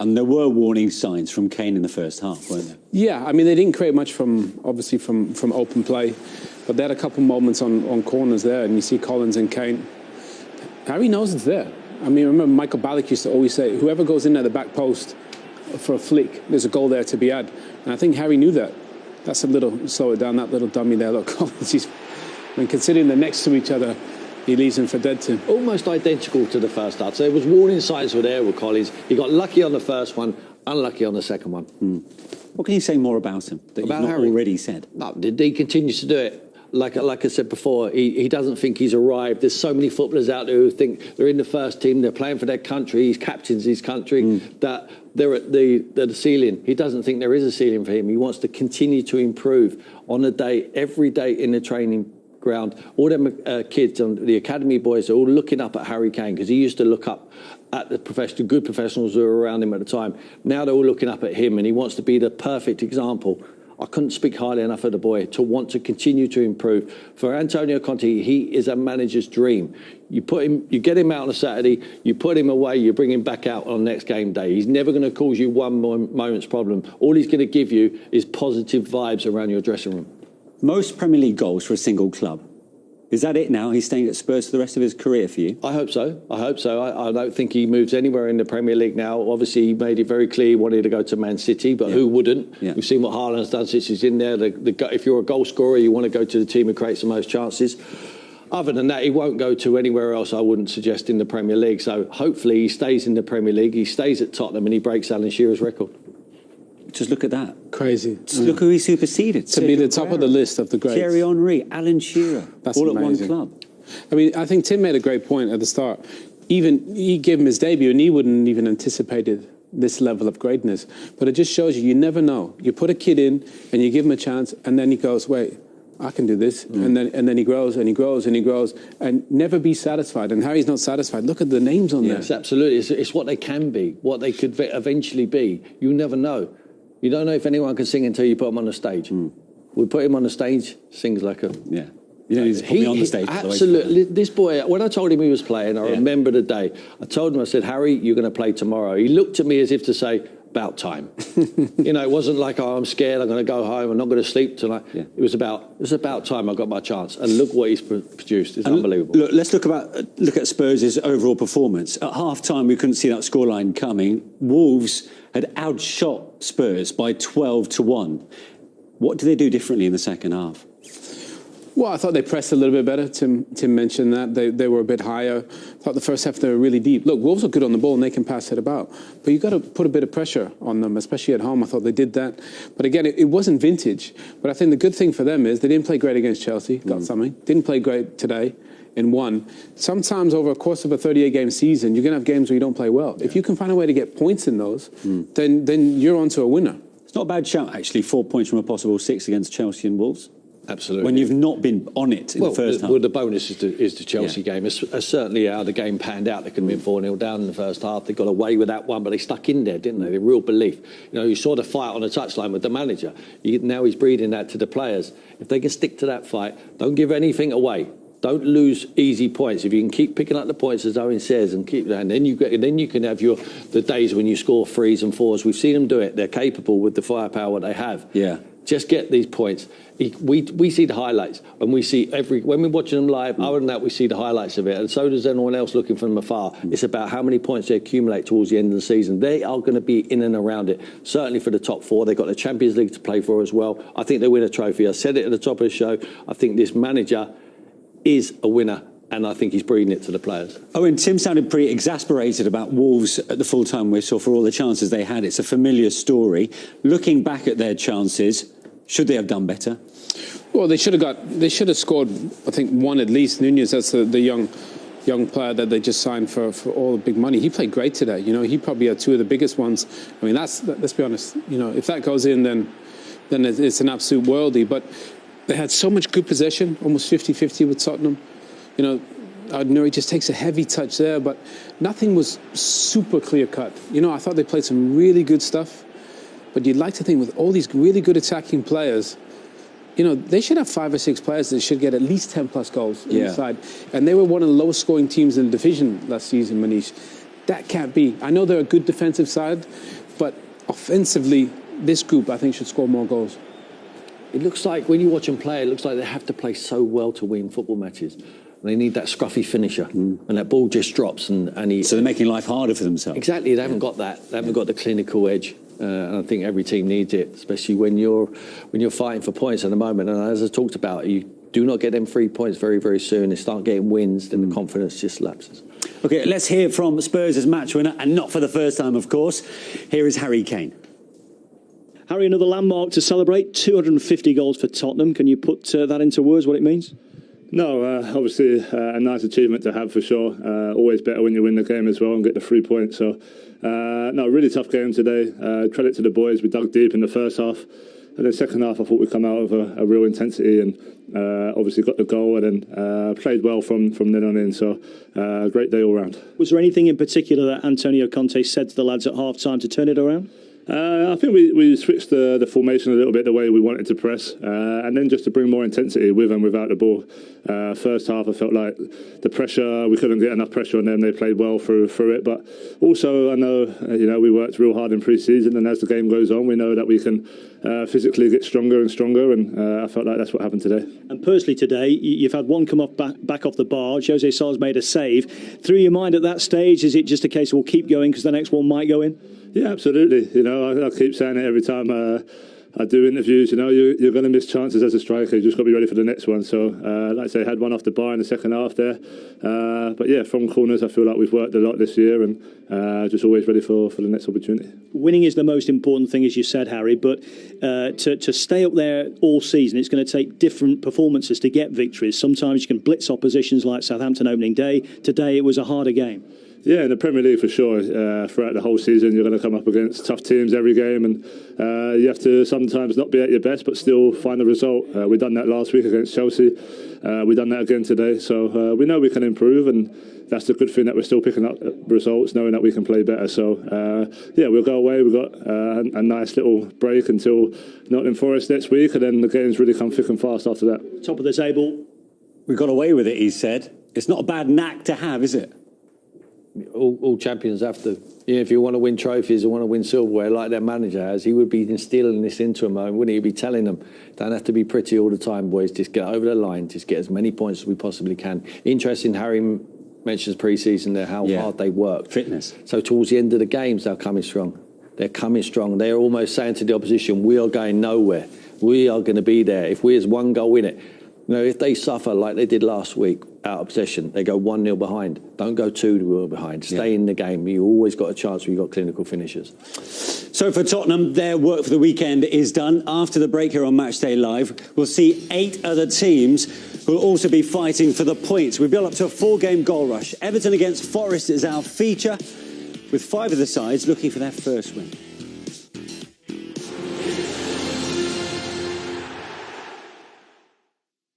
And there were warning signs from Kane in the first half, weren't there? Yeah, I mean, they didn't create much from open play, but they had a couple moments on corners there, and you see Collins and Kane. Harry knows it's there. I mean, remember Michael Ballack used to always say, whoever goes in at the back post for a flick, there's a goal there to be had. And I think Harry knew that. That's a little, slow it down, that little dummy there. Look, Collins, considering they're next to each other, he leaves him for dead too. Almost identical to the first half. So there was warning signs were there with Collins. He got lucky on the first one, unlucky on the second one. What can you say more about him that About you've not Harry? already said? No, he continues to do it. Like I said before, he doesn't think he's arrived. There's so many footballers out there who think they're in the first team, they're playing for their country, he's captains his country, that they're at the ceiling. He doesn't think there is a ceiling for him. He wants to continue to improve on a day, every day in the training ground. All them kids, the academy boys, are all looking up at Harry Kane because he used to look up at the good professionals who were around him at the time. Now they're all looking up at him, and he wants to be the perfect example. I couldn't speak highly enough of the boy to want to continue to improve. For Antonio Conte, he is a manager's dream. You get him out on a Saturday, you put him away, you bring him back out on the next game day. He's never going to cause you one moment's problem. All he's going to give you is positive vibes around your dressing room. Most Premier League goals for a single club. Is that it now? He's staying at Spurs for the rest of his career for you? I hope so. I hope so. I don't think he moves anywhere in the Premier League now. Obviously, he made it very clear he wanted to go to Man City, but who wouldn't? Yeah. We've seen what Haaland's done since he's in there. If you're a goal scorer, you want to go to the team who creates the most chances. Other than that, he won't go to anywhere else, I wouldn't suggest, in the Premier League. So hopefully he stays in the Premier League, he stays at Tottenham, and he breaks Alan Shearer's record. Just look at that. Crazy. Just look who he superseded. To be the top of the list of the greats. Thierry Henry, Alan Shearer, That's all amazing. at one club. I mean, I think Tim made a great point at the start. Even he gave him his debut, and he wouldn't even anticipated this level of greatness. But it just shows you never know. You put a kid in, and you give him a chance, and then he goes, wait, I can do this. And then he grows, and he grows, and he grows, and never be satisfied. And Harry's not satisfied. Look at the names on there. Yes, absolutely. It's what they can be, what they could eventually be. You never know. You don't know if anyone can sing until you put them on the stage. We put him on the stage, sings like a... Yeah. You don't need to put me on the stage. Absolutely. This boy, when I told him he was playing, I remember the day. I told him, I said, Harry, you're going to play tomorrow. He looked at me as if to say, about time. You know, it wasn't like, oh, I'm scared, I'm going to go home, I'm not going to sleep tonight. Yeah. It was about time I got my chance. And look what he's produced. It's unbelievable. Look, let's look at Spurs' overall performance. At half-time, we couldn't see that scoreline coming. Wolves had outshot Spurs by 12-1. What did they do differently in the second half? Well, I thought they pressed a little bit better. Tim mentioned that. They were a bit higher. I thought the first half they were really deep. Look, Wolves are good on the ball and they can pass it about. But you've got to put a bit of pressure on them, especially at home. I thought they did that. But again, it wasn't vintage. But I think the good thing for them is they didn't play great against Chelsea. Got something. Didn't play great today and won. Sometimes over a course of a 38-game season, you're going to have games where you don't play well. Yeah. If you can find a way to get points in those, then you're on to a winner. It's not a bad shout, actually. 4 points from a possible 6 against Chelsea and Wolves. Absolutely. When you've not been on it in the first half. Well, the bonus is the Chelsea game. It's certainly how the game panned out. They could have been 4-0 down in the first half. They got away with that one, but they stuck in there, didn't they? The real belief. You know, you saw the fight on the touchline with the manager. Now he's breathing that to the players. If they can stick to that fight, don't give anything away. Don't lose easy points. If you can keep picking up the points, as Owen says, and then you can have the days when you score 3s and 4s. We've seen them do it. They're capable with the firepower they have. Yeah. Just get these points. We see the highlights, and we see when we're watching them live. Other than that, we see the highlights of it, and so does anyone else looking from afar. It's about how many points they accumulate towards the end of the season. They are going to be in and around it. Certainly for the top 4, they've got the Champions League to play for as well. I think they win a trophy. I said it at the top of the show. I think this manager is a winner. And I think he's breathing it to the players. Oh, and Tim sounded pretty exasperated about Wolves at the full-time whistle for all the chances they had. It's a familiar story. Looking back at their chances, should they have done better? Well, they should have scored, I think, one at least. Nunez, that's the young player that they just signed for all the big money. He played great today. You know, he probably had 2 of the biggest ones. I mean, let's be honest. You know, if that goes in, then it's an absolute worldie. But they had so much good possession, almost 50-50 with Tottenham. You know, Nuri just takes a heavy touch there, but nothing was super clear-cut. You know, I thought they played some really good stuff, but you'd like to think with all these really good attacking players, you know, they should have 5 or 6 players that should get at least 10-plus goals inside. And they were one of the lowest-scoring teams in the division last season, Manish. That can't be. I know they're a good defensive side, but offensively, this group, I think, should score more goals. It looks like, when you watch them play, it looks like they have to play so well to win football matches. They need that scruffy finisher, and that ball just drops. So they're making life harder for themselves. Exactly, they haven't got that. They haven't got the clinical edge, and I think every team needs it, especially when you're fighting for points at the moment. And as I talked about, you do not get them 3 points very, very soon. They start getting wins, then the confidence just lapses. Okay, let's hear from Spurs' match winner, and not for the first time, of course. Here is Harry Kane. Harry, another landmark to celebrate, 250 goals for Tottenham. Can you put that into words, what it means? No, obviously a nice achievement to have for sure. Always better when you win the game as well and get the 3 points. So, no, really tough game today. Credit to the boys. We dug deep in the first half. And then second half, I thought we'd come out of a real intensity and obviously got the goal and then played well from then on in. So, great day all round. Was there anything in particular that Antonio Conte said to the lads at half-time to turn it around? I think we switched the formation a little bit the way we wanted to press, and then just to bring more intensity with and without the ball. First half, I felt like the pressure, we couldn't get enough pressure on them. They played well through it, but also I know we worked real hard in pre-season, and as the game goes on, we know that we can physically get stronger and stronger, and I felt like that's what happened today. And personally today, you've had one come off back off the bar. Jose Sá's made a save. Through your mind at that stage, is it just a case of we'll keep going because the next one might go in? Yeah, absolutely. I keep saying it every time I do interviews. You're going to miss chances as a striker. You just got to be ready for the next one. So, like I say, I had one off the bar in the second half there. But yeah, from corners, I feel like we've worked a lot this year and just always ready for the next opportunity. Winning is the most important thing, as you said, Harry. But to stay up there all season, it's going to take different performances to get victories. Sometimes you can blitz oppositions like Southampton opening day. Today, it was a harder game. Yeah, in the Premier League for sure. Throughout the whole season, you're going to come up against tough teams every game, and you have to sometimes not be at your best, but still find a result. We done that last week against Chelsea. We done that again today. So we know we can improve, and that's the good thing that we're still picking up results, knowing that we can play better. So yeah, we'll go away. We've got a nice little break until Nottingham Forest next week, and then the games really come thick and fast after that. Top of the table. We got away with it, he said. It's not a bad knack to have, is it? All champions have to. If you want to win trophies or want to win silverware like their manager has, he would be instilling this into them, wouldn't he? He'd be telling them, don't have to be pretty all the time, boys. Just get over the line. Just get as many points as we possibly can. Interesting, Harry mentions pre-season there, how hard they work. Fitness. So towards the end of the games, they're coming strong. They're coming strong. They're almost saying to the opposition, we are going nowhere. We are going to be there. If we as one goal in it. If they suffer like they did last week out of possession, they go 1-0 behind. Don't go 2-0 behind. Stay in the game. You always got a chance when you've got clinical finishers. So for Tottenham, their work for the weekend is done. After the break here on Matchday Live, we'll see 8 other teams who will also be fighting for the points. We build up to a 4-game goal rush. Everton against Forest is our feature, with 5 of the sides looking for their first win.